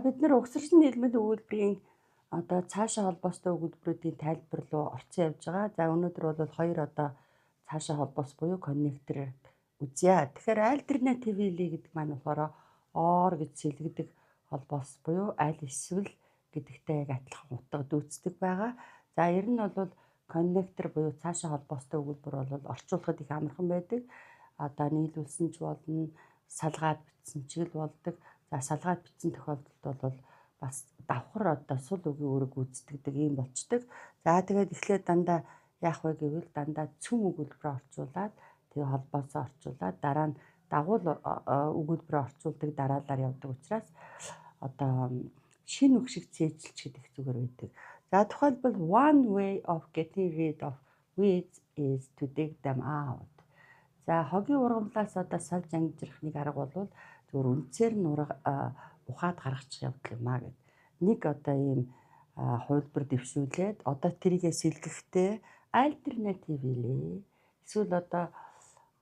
Бид нэр угсарсан нийлмэл өгүүлбэрийн одоо цаашаа холбоостой өгүүлбэрүүдийн тайлбар руу орцсон явж байгаа. За өнөөдөр бол хоёр одоо цаашаа холбоос буюу коннектор үзье. Тэгэхээр альтернатив хилий гэдэг маань болохоор or гэж сэлгэдэг холбоос буюу аль эсвэл гэдэгтэй яг адилхан утга дүүцдэг байгаа. За ер нь бол коннектор буюу цаашаа холбоостой өгүүлбэр бол орчуулахад их амархан байдаг. Одоо нийлүүлсэн ч болно, салгаад бичсэн ч л болдог. За салгаад бичсэн тохиолдолд бол бас давхар одоо сул үгийн үүрэг гүйцэтгэдэг юм болчдөг. За тэгээд эхлээд дандаа яах вэ гэвэл дандаа цөм өгүүлбэрээ орчуулад тэгээ холбоосоо орчуулад дараа нь дагуул өгүүлбэрээ орчуулдаг дараалал явдаг учраас одоо шинэ үг шиг цээжилч гэдэг зүгээр байдаг. За тухайлбал one way of getting rid of weeds is to dig them out. За хогийн ургамлаас одоо сольж ангижрахныг арга бол зүгээр үнцээр нь ухаад гаргачих явдал юм аа гэд. Нэг одоо ийм хувилбар дэвшүүлээд одоо тэрийгээ сэлгэхдээ альтернатив хэлээ. Эсвэл одоо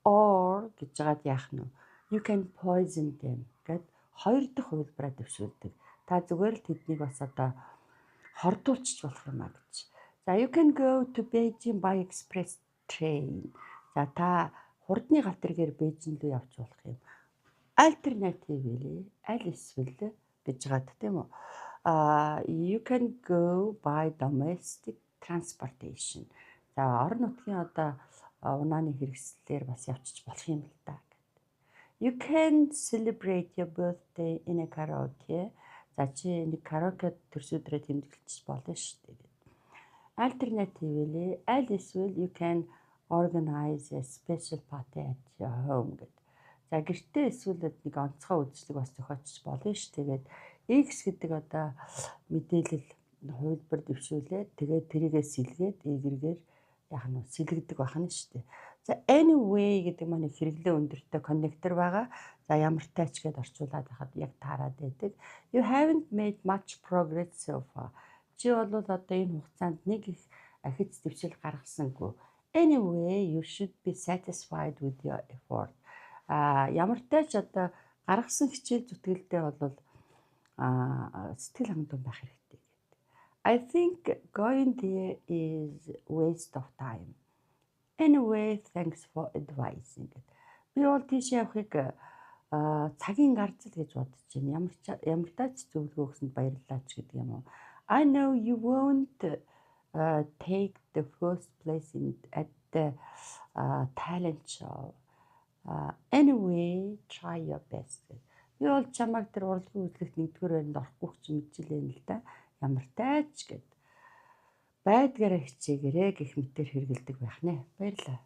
or гэж жагаад яах нь вэ? You can poison them гэд хоёр дахь хувилбараа дэвшүүлдэг. Та зүгээр л тэднийг бас одоо хордуулчих болох юм аа гэж. За you can go to Beijing by express train. За та хурдны галтргээр Бээжин рүү явж болох юм. Альтернатив хэлээ. Аль эсвэл гэж жагаад тийм үү? You can go by domestic transportation. За орон нутгийн одоо унааны хэрэгслээр бас явчих болох юм л да. You can celebrate your birthday in a karaoke. За чи нэг караоке төрсөдрөө тэмдэглэж болно шүү дээ. Альтернатив хэлээ. Аль эсвэл you can organize a special party at your home гэдэг. За гэртээ эсвэл нэг онцгой үйлчлэг бас зохиочих болно шүү. Тэгээд X гэдэг одоо мэдээлэл хувилбар дэвшүүлээд тэгээд тэрийгээ сэлгээд Y-гээр яах нь сэлгдэг байх нь шүү дээ. За anyway гэдэг маань хэрэглээ өндөртэй коннектор байгаа. За ямар тач гэд орчуулад байхад яг таарад байдаг. You haven't made much progress so far. Чи бол одоо энэ хугацаанд нэг их ахиц дэвшил гаргасангүй. Anyway, you should be satisfied with your effort. Ямар тач одоо гаргасан хичээл зүтгэлдээ бол сэтгэл хангалттай байх хэрэгтэй гэдэг. I think going there is waste of time. Anyway, thanks for advising. Би бол тийш явахыг цагийн гарцал гэж бодож байна. Ямар тач зөвлөгөө өгсөнд баярлалаа ч гэдэг юм уу. I know you won't take the first place at the talent show. Anyway, try your best. Би бол чамайг тэр урлагийн үзлэгт нэгдүгээр байранд орохгүй ч мэдчихлээ л да. Ямар тач гэд байдгаараа хичээгээрэй гэх мэтээр хэрэгэлдэг байх нэ. Баярлалаа.